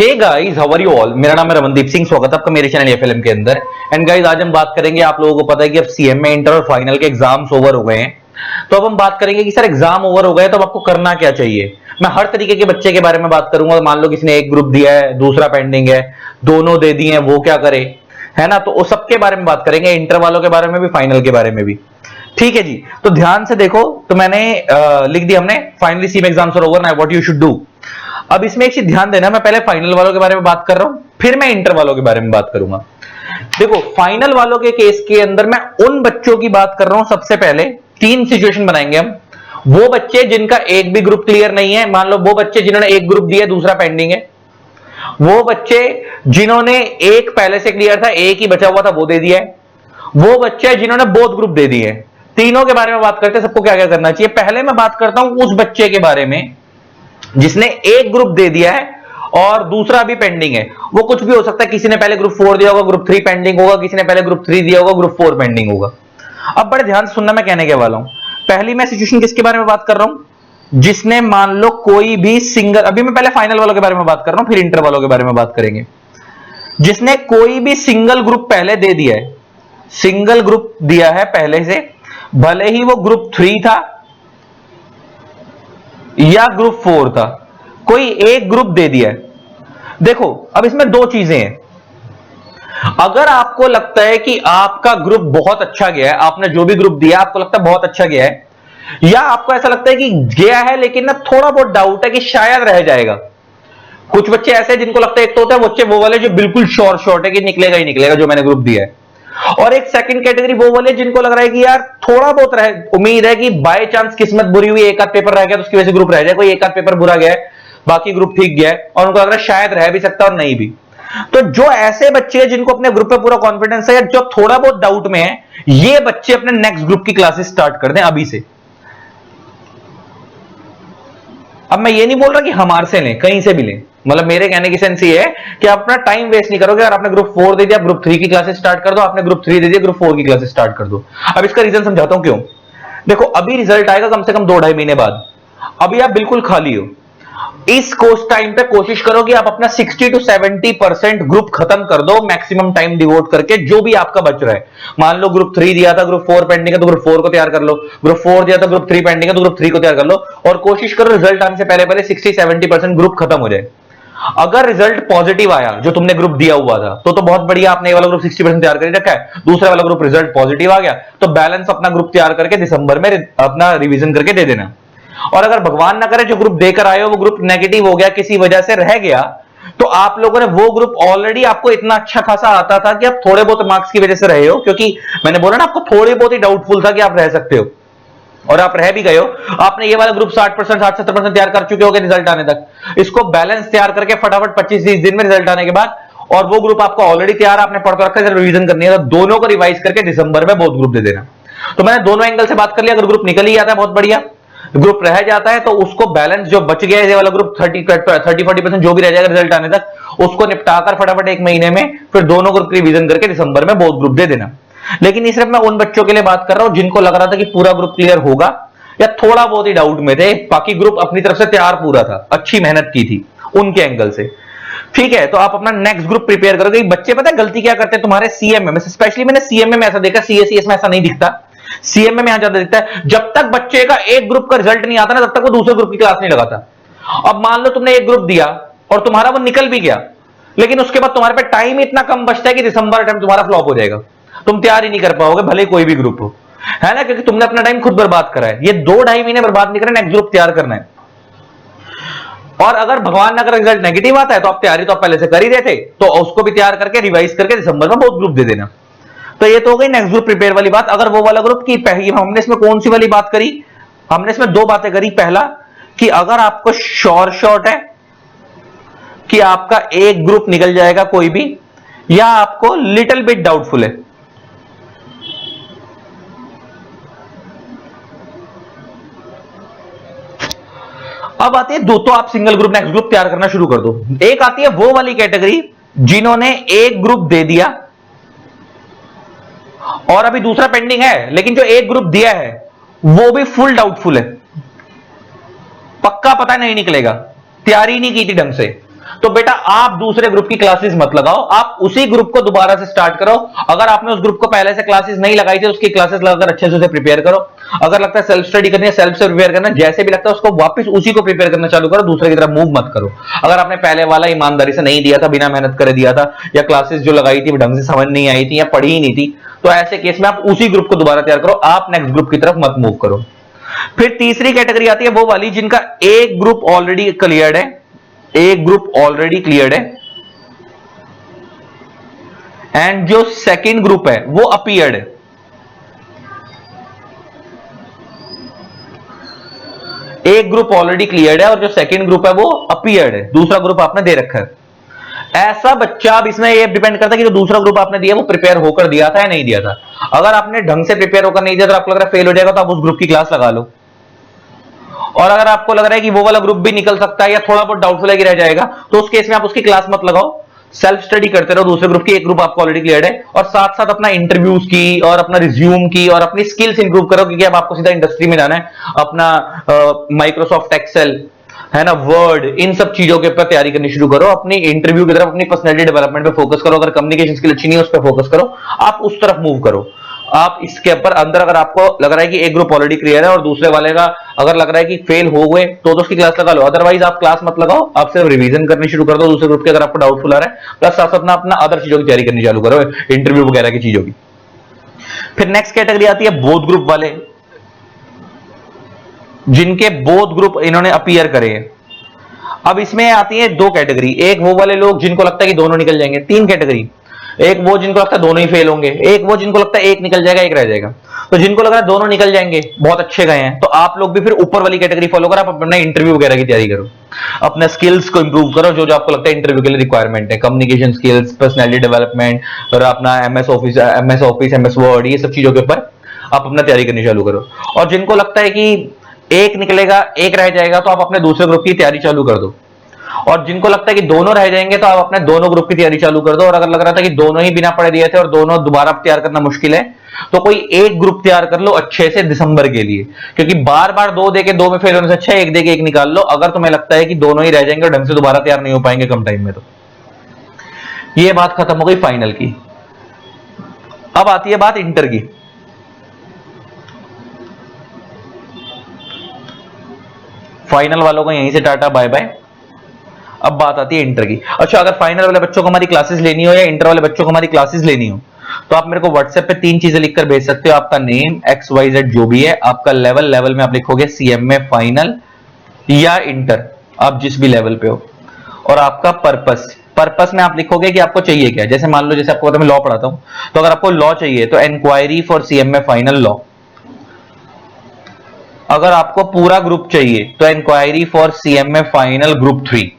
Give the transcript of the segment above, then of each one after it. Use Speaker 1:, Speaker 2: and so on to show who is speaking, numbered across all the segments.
Speaker 1: Hey guys, how are you all. मेरा नाम है रमनदीप सिंह। स्वागत है आपका मेरे चैनल एफएलएम के अंदर। एंड गाइस, आज हम बात करेंगे, आप लोगों को पता है कि अब सीएमए इंटर और फाइनल के एग्जाम्स ओवर हो गए हैं। तो अब हम बात करेंगे कि सर एग्जाम ओवर हो गए तो अब आपको करना क्या चाहिए। मैं हर तरीके के बच्चे के बारे में बात करूंगा। मान लो किसी ने एक ग्रुप दिया है, दूसरा पेंडिंग है, दोनों दे दिए हैं, वो क्या करे, है ना। तो उस सबके बारे में बात करेंगे, इंटर वालों के बारे में भी, फाइनल के बारे में भी। ठीक है जी, तो ध्यान से देखो। तो मैंने लिख दिया हमने, finally CMA exams are over, now what you should do. अब इसमें एक चीज ध्यान देना, मैं पहले फाइनल वालों के बारे में बात कर रहा हूं, फिर मैं इंटर वालों के बारे में बात करूंगा। देखो, फाइनल वालों के केस के अंदर मैं उन बच्चों की बात कर रहा हूं। सबसे पहले तीन सिचुएशन बनाएंगे हम। वो बच्चे जिनका एक भी ग्रुप क्लियर नहीं है, मान लो वो बच्चे जिन्होंने एक ग्रुप दिया, दूसरा पेंडिंग है। वो बच्चे जिन्होंने एक पहले से क्लियर था, एक ही बचा हुआ था, वो दे दिया है। वो बच्चे जिन्होंने बोथ ग्रुप दे दिए। तीनों के बारे में बात करते हैं, सबको क्या क्या करना चाहिए। पहले मैं बात करता हूं उस बच्चे के बारे में जिसने एक ग्रुप दे दिया है और दूसरा भी पेंडिंग है। वो कुछ भी हो सकता है, किसी ने पहले ग्रुप 4 दिया होगा, ग्रुप 3 पेंडिंग होगा, किसी ने पहले ग्रुप 3 दिया होगा, ग्रुप 4 पेंडिंग होगा। अब बड़े ध्यान से सुनना मैं कहने के वाला हूं। पहली मैं सिचुएशन किसके बारे में बात कर रहा हूं, जिसने मान लो कोई भी सिंगल, अभी मैं पहले फाइनल वालों के बारे में बात कर रहा हूं, फिर इंटर वालों के बारे में बात करेंगे। जिसने कोई भी सिंगल ग्रुप पहले दे दिया है, सिंगल ग्रुप दिया है पहले से, भले ही वो ग्रुप 3 था या ग्रुप 4 था, कोई एक ग्रुप दे दिया है। देखो, अब इसमें दो चीजें हैं। अगर आपको लगता है कि आपका ग्रुप बहुत अच्छा गया है, आपने जो भी ग्रुप दिया आपको लगता है बहुत अच्छा गया है, या आपको ऐसा लगता है कि गया है लेकिन ना थोड़ा बहुत डाउट है कि शायद रह जाएगा। कुछ बच्चे ऐसे जिनको लगता है, एक तो होता है बच्चे वो वाले जो बिल्कुल शॉर्ट है कि निकलेगा ही निकलेगा जो मैंने ग्रुप दिया है, और एक सेकंड कैटेगरी वो वाले जिनको लग रहा है कि यार थोड़ा बहुत उम्मीद है कि बाय चांस किस्मत बुरी हुई, एक आध पेपर रह गया तो उसकी वजह से ग्रुप रह जाए, कोई एक आध पेपर बुरा गया है, बाकी ग्रुप ठीक गया है, और उनको लग रहा है शायद रह भी सकता और नहीं भी। तो जो ऐसे बच्चे हैं जिनको अपने ग्रुप पे पूरा कॉन्फिडेंस है, जो थोड़ा बहुत डाउट में है, ये बच्चे अपने नेक्स्ट ग्रुप की क्लासेस स्टार्ट कर दें अभी से। अब मैं ये नहीं बोल रहा कि हमारे से लें, कहीं से भी लें, मतलब मेरे कहने की सेंस ये है कि आप अपना टाइम वेस्ट नहीं करोगे। अगर आपने ग्रुप 4 दे दिया, ग्रुप 3 की क्लासेस स्टार्ट कर दो, आपने ग्रुप 3 दे दिया, ग्रुप 4 की क्लासेस स्टार्ट कर दो। अब इसका रीजन समझाता हूं क्यों। देखो, अभी रिजल्ट आएगा कम से कम 2-2.5 महीने बाद। अभी आप बिल्कुल खाली हो। इस कोर्स टाइम पे कोशिश करो कि आप अपना 60 to 70% ग्रुप खत्म कर दो, मैक्सिमम टाइम डिवोट करके, जो भी आपका बच रहा है। मान लो ग्रुप 3 दिया था, ग्रुप 4 पेंडिंग है तो ग्रुप 4 को तैयार कर लो, ग्रुप 4 दिया था, ग्रुप 3 पेंडिंग है तो ग्रुप 3 को तैयार कर लो, और कोशिश करो रिजल्ट आने से पहले पहले 60-70% ग्रुप खत्म हो जाए। अगर रिजल्ट पॉजिटिव आया जो तुमने ग्रुप दिया हुआ था तो बहुत बढ़िया, आपने ये वाला ग्रुप 60% तैयार कर रखा है। दूसरा वाला ग्रुप रिजल्ट पॉजिटिव आ गया तो बैलेंस अपना ग्रुप तैयार करके दिसंबर में अपना रिवीजन करके दे देना। और अगर भगवान ना करे जो ग्रुप देकर आए हो वो ग्रुप नेगेटिव हो गया, किसी वजह से रह गया, तो आप लोगों ने वो ग्रुप ऑलरेडी आपको इतना अच्छा खासा आता था कि आप थोड़े बहुत मार्क्स की वजह से रहे हो, क्योंकि मैंने बोला ना आपको थोड़े बहुत ही डाउटफुल था कि आप रह सकते हो, और आप रह भी गए हो। आपने ये वाला ग्रुप 60%, 60-70% तैयार कर चुके हो रिजल्ट आने तक। इसको बैलेंस तैयार करके फटाफट 25-30 दिन में रिजल्ट आने के बाद, और वो ग्रुप आपको ऑलरेडी तैयार, आपने पढ़ कर रखा है, रिवीजन करनी है, तो दोनों को रिवाइज करके दिसंबर में बोथ ग्रुप दे देना। तो मैंने दोनों एंगल से बात कर लिया। अगर ग्रुप निकल ही जाता है बहुत बढ़िया, ग्रुप रह जाता है तो उसको बैलेंस जो बच गया है, ये वाला ग्रुप 30-40% जो भी रह जाएगा रिजल्ट आने तक, उसको निपटाकर फटाफट 1 महीने में फिर दोनों ग्रुप की रिवीजन करके दिसंबर में बोथ ग्रुप दे देना। लेकिन ये सिर्फ मैं उन बच्चों के लिए बात कर रहा हूं जिनको लग रहा था कि पूरा ग्रुप क्लियर होगा या थोड़ा बहुत ही डाउट में थे, बाकी ग्रुप अपनी तरफ से तैयार पूरा था, अच्छी मेहनत की थी उनके एंगल से। ठीक है, तो आप अपना नेक्स्ट ग्रुप प्रिपेयर करोगे। बच्चे पता है गलती क्या करते हैं तुम्हारे सीएमए में, स्पेशली मैंने सीएमए में ऐसा देखा, सीएसीएस में ऐसा नहीं दिखता, सीएमए में यहां ज्यादा दिखता है। जब तक बच्चे का एक ग्रुप का रिजल्ट नहीं आता ना, तब तक वो दूसरे ग्रुप की क्लास नहीं लगाता। अब मान लो तुमने एक ग्रुप दिया और तुम्हारा वो निकल भी गया, लेकिन उसके बाद तुम्हारे पे टाइम इतना कम बचता है कि दिसंबर टाइम तुम्हारा फ्लॉप हो जाएगा, तुम तैयार ही नहीं कर पाओगे भले कोई भी ग्रुप हो, है ना, क्योंकि तुमने अपना टाइम खुद बर्बाद करा है। ये 2-2.5 महीने बर्बाद नहीं करना, नेक्स्ट ग्रुप तैयार करना है। और अगर भगवान ना करे रिजल्ट नेगेटिव आता है तो आप तैयारी तो आप पहले से कर ही रहे थे, तो उसको भी तैयार करके रिवाइज करके दिसंबर में बहुत ग्रुप दे देना। तो ये तो हो गई नेक्स्ट ग्रुप प्रिपेयर वाली बात। अगर वो वाला ग्रुप की पहली, हमने इसमें कौन सी वाली बात करी, हमने इसमें 2 बातें करी। पहला कि अगर आपको शॉर्ट है कि आपका एक ग्रुप निकल जाएगा कोई भी, या आपको लिटिल बिट डाउटफुल है। अब आती है दो, तो आप सिंगल ग्रुप नेक्स्ट ग्रुप तैयार करना शुरू कर दो। एक आती है वो वाली कैटेगरी जिन्होंने एक ग्रुप दे दिया और अभी दूसरा पेंडिंग है, लेकिन जो एक ग्रुप दिया है वो भी फुल डाउटफुल है, पक्का पता नहीं निकलेगा, तैयारी नहीं की थी ढंग से। तो बेटा आप दूसरे ग्रुप की क्लासेस मत लगाओ, आप उसी ग्रुप को दोबारा से स्टार्ट करो। अगर आपने उस ग्रुप को पहले से क्लासेस नहीं लगाई थी, उसकी क्लासेस लगाकर अच्छे से उसे प्रिपेयर करो। अगर लगता है सेल्फ स्टडी करनी है, सेल्फ से प्रिपेयर करना, जैसे भी लगता है उसको वापस उसी को प्रिपेयर करना चालू करो, दूसरे की तरफ मूव मत करो। अगर आपने पहले वाला ईमानदारी से नहीं दिया था, बिना मेहनत करे दिया था, या क्लासेस जो लगाई थी ढंग से समझ नहीं आई थी या पढ़ी ही नहीं थी, तो ऐसे केस में आप उसी ग्रुप को दोबारा तैयार करो, आप नेक्स्ट ग्रुप की तरफ मत मूव करो। फिर तीसरी कैटेगरी आती है वो वाली जिनका एक ग्रुप ऑलरेडी क्लियर्ड है, एक ग्रुप ऑलरेडी क्लियर्ड है, एंड जो सेकंड ग्रुप है वो अपीयर्ड है। एक ग्रुप ऑलरेडी क्लियर्ड है और जो सेकंड ग्रुप है वो अपीयर्ड है, दूसरा ग्रुप आपने दे रखा है। ऐसा बच्चा, अब इसमें ये डिपेंड करता है कि जो दूसरा ग्रुप आपने दिया वो प्रिपेयर होकर दिया था या नहीं दिया था। अगर आपने ढंग से प्रिपेयर होकर नहीं दिया तो आपको लग रहा है फेल हो जाएगा, तो आप उस ग्रुप की क्लास लगा लो। और अगर आपको लग रहा है कि वो वाला ग्रुप भी निकल सकता है या थोड़ा बहुत डाउटफुल है कि रह जाएगा, तो उस केस में आप उसकी क्लास मत लगाओ, सेल्फ स्टडी करते रहो दूसरे ग्रुप की। एक ग्रुप आपको ऑलरेडी क्लियर है, और साथ साथ अपना इंटरव्यूज की और अपना रिज्यूम की और अपनी स्किल्स इंप्रूव करो, क्योंकि अब आपको सीधा इंडस्ट्री में जाना है। अपना माइक्रोसॉफ्ट एक्सेल है ना, वर्ड, इन सब चीजों के ऊपर तैयारी करनी शुरू करो। अपनी इंटरव्यू की तरफ, अपनी पर्सनैलिटी डेवलपमेंट पे फोकस करो। अगर कम्युनिकेशन स्किल अच्छी नहीं है उस पर फोकस करो, आप उस तरफ मूव करो। आप इसके ऊपर अंदर, अगर आपको लग रहा है कि एक ग्रुप ऑलरेडी क्लियर है और दूसरे वाले का अगर लग रहा है कि फेल हो गए, तो उसकी क्लास लगा लो। अदरवाइज आप क्लास मत लगाओ, आप सिर्फ रिवीजन करनी शुरू कर दो दूसरे ग्रुप के, अगर आपको डाउटफुल आ रहा है। प्लस साथ साथ अपना अदर चीजों की तैयारी करनी चालू करो, इंटरव्यू वगैरह की चीजों की। फिर नेक्स्ट कैटेगरी आती है बोथ ग्रुप वाले, जिनके बोथ ग्रुप इन्होंने अपीयर करे हैं। अब इसमें आती है दो कैटेगरी, एक वो वाले लोग जिनको लगता है कि दोनों निकल जाएंगे, तीन कैटेगरी। एक वो जिनको लगता है दोनों ही फेल होंगे, एक वो जिनको लगता है एक निकल जाएगा एक रह जाएगा। तो जिनको लग रहा है दोनों निकल जाएंगे, बहुत अच्छे गए हैं, तो आप लोग भी फिर ऊपर वाली कैटेगरी फॉलो करो। आप अपना इंटरव्यू वगैरह की तैयारी करो, अपने स्किल्स को इंप्रूव करो, जो जो आपको लगता है इंटरव्यू के लिए रिक्वायरमेंट है, कम्युनिकेशन स्किल्स, पर्सनैलिटी डेवलपमेंट, और अपना एमएस ऑफिस, एमएस वर्ड, ये सब चीजों के ऊपर आप अपना तैयारी करनी चालू करो। और जिनको लगता है कि एक निकलेगा एक रह जाएगा, तो आप अपने दूसरे ग्रुप की तैयारी चालू कर दो। और जिनको लगता है कि दोनों रह जाएंगे, तो आप अपने दोनों ग्रुप की तैयारी चालू कर दो। और अगर लग रहा था कि दोनों ही बिना पढ़े दिए थे और दोनों दोबारा तैयार करना मुश्किल है, तो कोई एक ग्रुप तैयार कर लो अच्छे से दिसंबर के लिए, क्योंकि बार बार दो देके दो में फेल होने से अच्छा है एक देके एक निकाल लो। अगर तुम्हें लगता है कि दोनों ही रह जाएंगे और ढंग से दोबारा तैयार नहीं हो पाएंगे कम टाइम में, तो ये बात खत्म हो गई फाइनल की। अब आती है बात इंटर की। फाइनल वालों को यहीं से टाटा बाय बाय। अब बात आती है इंटर की। अच्छा, अगर फाइनल वाले बच्चों को हमारी क्लासेस लेनी हो या इंटर वाले बच्चों को हमारी क्लासेस लेनी हो, तो आप मेरे को व्हाट्सएप पे तीन चीजें लिखकर भेज सकते हो। आपका नेम, XYZ जो भी है, आपका लेवल में आप लिखोगे CMA फाइनल या इंटर, आप जिस भी लेवल पे हो, और आपका पर्पस में आप लिखोगे कि आपको चाहिए क्या। जैसे मान लो, जैसे आपको पता मैं लॉ पढ़ाता हूं, तो अगर आपको लॉ चाहिए तो inquiry for CMA final law. अगर आपको पूरा ग्रुप चाहिए तो inquiry for CMA final group 3।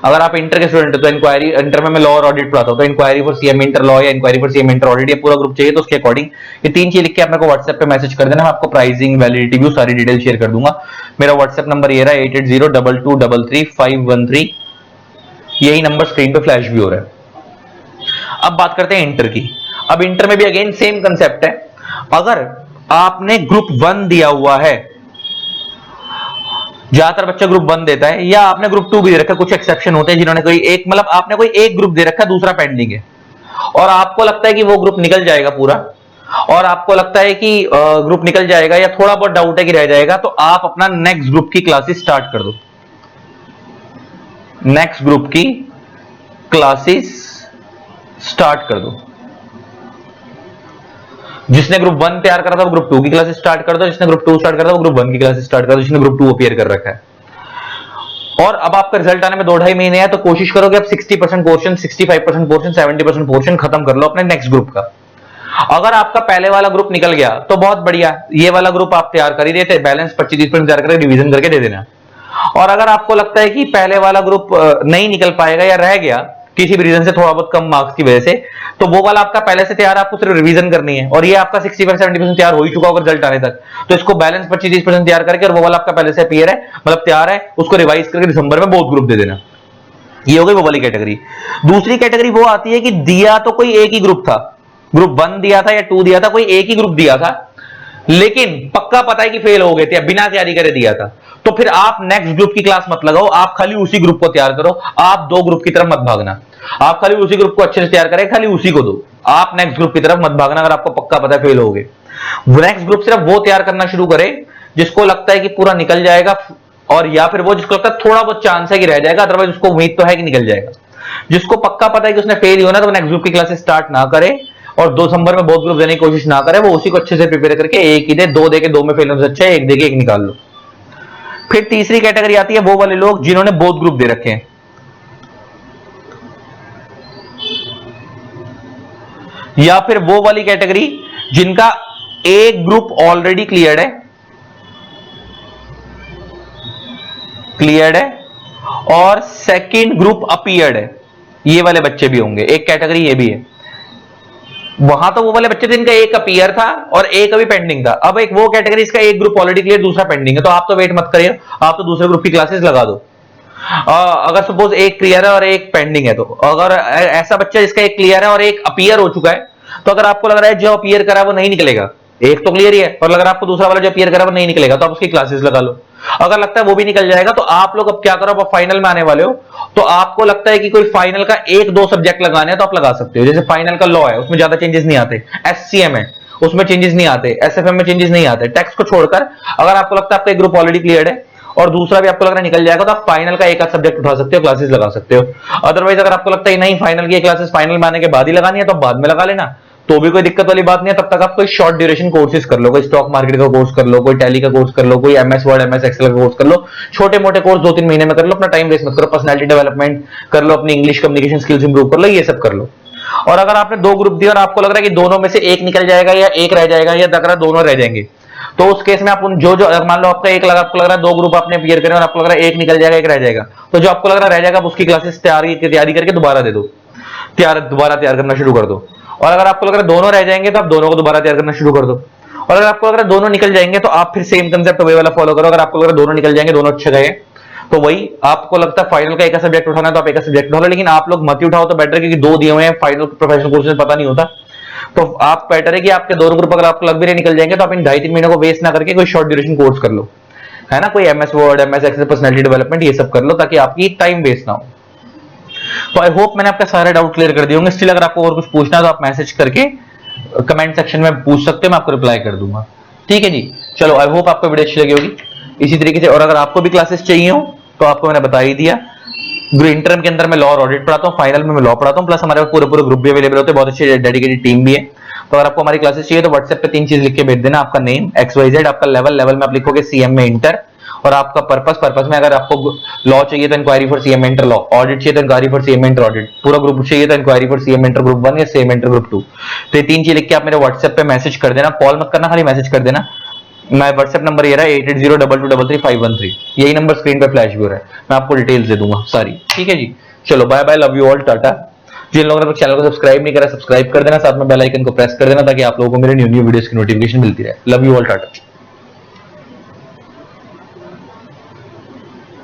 Speaker 1: अगर आप इंटर के स्टूडेंट हो तो इंक्वायरी, इंटर में मैं लॉ और ऑडिट पढ़ाता हूं, तो inquiry for CMA inter law या inquiry for CMA inter audit, ये पूरा ग्रुप चाहिए तो उसके अकॉर्डिंग ये तीन चीज लिख के आप मेरे को व्हाट्सएप पे मैसेज कर देना। मैं आपको प्राइसिंग, वैलिडिटी व्यू, सारी डिटेल शेयर कर दूंगा। मेरा व्हाट्सएप नंबर ये रहा 8802233513, यही नंबर स्क्रीन पे फ्लैश भी हो रहा है। अब बात करते हैं इंटर की। अब इंटर में भी अगेन सेम कंसेप्ट है। अगर आपने ग्रुप 1 दिया हुआ है, ज्यादातर बच्चा ग्रुप 1 देता है, या आपने ग्रुप 2 भी दे रखा है, कुछ एक्सेप्शन होते हैं जिन्होंने कोई एक, मतलब आपने कोई एक ग्रुप दे रखा है, दूसरा पेंडिंग है, और आपको लगता है कि वो ग्रुप निकल जाएगा पूरा, और आपको लगता है कि ग्रुप निकल जाएगा या थोड़ा बहुत डाउट है कि रह जाएगा, तो आप अपना नेक्स्ट ग्रुप की क्लासेस स्टार्ट कर दो। नेक्स्ट ग्रुप की क्लासेस स्टार्ट कर दो। जिसने ग्रुप 1 तैयार करा था वो ग्रुप 2 की क्लासेस स्टार्ट कर दो, जिसने ग्रुप 2 स्टार्ट करा था वो ग्रुप 1 की क्लासेस स्टार्ट कर दो, जिसने ग्रुप 2 अपीयर कर रखा है। और अब आपका रिजल्ट आने में 2-2.5 महीने है, तो कोशिश करो कि आप 60% पोर्शन, 65% पोर्शन, 70% पोर्शन खत्म कर लो अपने नेक्स्ट ग्रुप का। अगर आपका पहले वाला ग्रुप निकल गया तो बहुत बढ़िया, ये वाला ग्रुप आप तैयार कर ही देते, बैलेंस 25-30% तैयार करके रिवीजन करके दे देना। और अगर आपको लगता है कि पहले वाला ग्रुप नहीं निकल पाएगा या रह गया किसी भी रीजन से, थोड़ा बहुत कम मार्क्स की वजह से, तो वो वाला आपका पहले से तैयार, आपको सिर्फ रिवीजन करनी है, और ये आपका 65-70% तैयार हो ही चुका होगा रिजल्ट आने तक, तो इसको बैलेंस 25-30% तैयार करके, और वो वाला आपका पहले से अपीयर है, मतलब तैयार है, उसको रिवाइज करके दिसंबर में बोथ ग्रुप दे देना। ये हो गई वो वाली कैटेगरी। दूसरी कैटेगरी वो आती है कि दिया तो कोई एक ही ग्रुप था, ग्रुप 1 दिया था या 2 दिया था, कोई एक ही ग्रुप दिया था, लेकिन पक्का पता है कि फेल हो गए थे, बिना तैयारी करे दिया था, तो फिर आप नेक्स्ट ग्रुप की क्लास मत लगाओ, आप खाली उसी ग्रुप को तैयार करो, आप दो ग्रुप की तरफ मत भागना। आप खाली उसी ग्रुप को अच्छे से तैयार करें, खाली उसी को दो, आप नेक्स्ट ग्रुप की तरफ मत भागना, अगर आपको पक्का पता है फेल होगे। नेक्स्ट ग्रुप सिर्फ वो तैयार करना शुरू करें जिसको लगता है कि पूरा निकल जाएगा, और या फिर वो जिसको लगता है थोड़ा बहुत चांस है कि रह जाएगा, अदरवाइज उसको उम्मीद तो है कि निकल जाएगा। जिसको पक्का पता है कि उसने फेल ही होना, तो नेक्स्ट ग्रुप की क्लासेस स्टार्ट ना करे और 2 दिसंबर में बहुत ग्रुप देने की कोशिश ना करे, वो उसी को अच्छे से प्रिपेयर करके एक ही दे, 2 दे के 2 में फेल होने से अच्छा है एक दे के एक निकाल लो। फिर तीसरी कैटेगरी आती है वो वाले लोग जिन्होंने बोथ ग्रुप दे रखे हैं, या फिर वो वाली कैटेगरी जिनका एक ग्रुप ऑलरेडी क्लियर्ड है और सेकंड ग्रुप अपीयर्ड है, ये वाले बच्चे भी होंगे। एक कैटेगरी ये भी है। वहां तो वो वाले बच्चे थे जिनका एक अपीयर था और एक अभी पेंडिंग था। अब एक वो कैटेगरी इसका एक ग्रुप ऑलरेडी क्लियर, दूसरा पेंडिंग है, तो आप तो वेट मत करिए, आप तो दूसरे ग्रुप की क्लासेस लगा दो। अगर सपोज एक क्लियर है और एक पेंडिंग है, तो अगर ऐसा बच्चा जिसका एक क्लियर है और एक अपीयर हो चुका है, तो अगर आपको लग रहा है जो अपीयर करा वो नहीं निकलेगा, एक तो क्लियर ही है, और अगर आपको दूसरा वाला जो अपीयर करा वो नहीं निकलेगा, तो आप उसकी क्लासेस लगा लो। अगर लगता है वो भी निकल जाएगा, तो आप लोग अब क्या करो, आप फाइनल में आने वाले हो, तो आपको लगता है कि कोई फाइनल का 1-2 सब्जेक्ट लगाने हैं तो आप लगा सकते हो। जैसे फाइनल का लॉ है, उसमें ज्यादा चेंजेस नहीं आते, एससीएम है उसमें चेंजेस नहीं आते, एसएफएम में चेंजेस नहीं आते, टेक्स्ट को छोड़कर अगर आपको लगता है आपका एक ग्रुप ऑलरेडी क्लियर है और दूसरा भी आपको लग रहा है निकल जाएगा, तो आप फाइनल का एक आध सब्जेक्ट उठा सकते हो, क्लासेस लगा सकते हो। अदरवाइज अगर आपको लगता है नहीं फाइनल की क्लासेस फाइनल में आने के बाद ही लगानी है, तो बाद में लगा लेना, तो भी कोई दिक्कत वाली बात नहीं है। तब तक आप कोई शॉर्ट ड्यूरेशन कोर्सेज कर लो, कोई स्टॉक मार्केट का कोर्स कर लो, कोई टैली का कोर्स कर लो, कोई एमएस वर्ड एमएस एक्सेल का कोर्स कर लो, छोटे मोटे कोर्स 2-3 महीने में कर लो, अपना टाइम वेस्ट मत करो, पर्सनालिटी डेवलपमेंट कर लो, अपनी इंग्लिश कम्युनिकेशन स्किल्स इंप्रूव कर लो, ये सब कर लो। और अगर आपने 2 ग्रुप दिए और आपको लग रहा है कि दोनों में से एक निकल जाएगा या एक रह जाएगा या लग रहा है दोनों रह जाएंगे, तो उस केस में आप जो मान लो आपका आपको लग रहा है 2 ग्रुप आपने क्लियर करें और आपको लग रहा है एक निकल जाएगा एक रह जाएगा, तो जो आपको लग रहा है रह जाएगा उसकी क्लासेस तैयारी करके दोबारा दे दो, दोबारा तैयार करना शुरू कर दो। और अगर आपको लग रहा है दोनों रह जाएंगे, तो आप दोनों को दोबारा तैयार करना शुरू कर दो। और अगर आपको लग रहा है दोनों निकल जाएंगे, तो आप फिर सेम कंसेप्ट वही वाला फॉलो करो। अगर आपको लग रहा है दोनों निकल जाएंगे, दोनों अच्छे गए, तो वही आपको लगता है फाइनल का एक सब्जेक्ट उठाना है, तो आप एक सब्जेक्ट उठा लो, लेकिन आप लोग मत ही उठाओ तो बेटर, क्योंकि 2 दिए हुए हैं फाइनल प्रोफेशनल कोर्सेज, पता नहीं होता। तो आप बेटर है कि आपके दोनों ग्रुप अगर आपको लग भी नहीं निकल जाएंगे, तो आप इन 2.5-3 महीनों को वेस्ट ना करके कोई शॉर्ट ड्यूरेशन कोर्स कर लो, है ना, कोई MS Word MS Excel personality development ये सब कर लो, ताकि आपकी टाइम वेस्ट ना हो। तो आई होप मैंने आपका सारे डाउट क्लियर कर दिए होंगे। स्टिल अगर आपको और कुछ पूछना है तो आप मैसेज करके कमेंट सेक्शन में पूछ सकते हो, मैं आपको रिप्लाई कर दूंगा। ठीक है जी, चलो आई होप आपको वीडियो अच्छी लगी होगी। इसी तरीके से और अगर आपको भी क्लासेस चाहिए हो तो आपको मैंने बता ही दिया, इंटरम के अंदर मैं लॉ और ऑडिट पढ़ाता हूँ, फाइनल में मैं लॉ पढ़ाता हूँ, प्लस हमारे पूरे ग्रुप भी अवेलेबल होते हैं, बहुत अच्छी डेडिकेटेड टीम भी है। तो अगर आपको हमारी क्लासेस चाहिए तो व्हाट्सएप पे 3 चीज लिख के भेज देना, आपका नेम XYZ, आपका लेवल में आप लिखोगे CM में इंटर, और आपका पर्पस में अगर आपको लॉ चाहिए तो inquiry for CM inter law, audit चाहिए तो inquiry for CM inter audit, पूरा ग्रुप चाहिए तो inquiry for CM inter group 1 या CM इंटर ग्रुप 2। तो ये 3 चीज लिख के आप मेरे व्हाट्सएप पे मैसेज कर देना, कॉल मत करना, खाली मैसेज कर देना। मैं व्हाट्सएप नंबर ये रहा 8802233513, यही नंबर स्क्रीन पे फ्लैश भी हो रहा है, मैं आपको डिटेल्स दे दूंगा सारी। ठीक है जी, चलो bye bye, love you all, tata. जिन लोगों ने चैनल को सब्सक्राइब नहीं करा सब्सक्राइब कर देना, साथ में बेल आइकन को प्रेस कर देना, ताकि आप लोगों को मेरे न्यू वीडियोस की नोटिफिकेशन मिलती रहे। Love you all, Tata.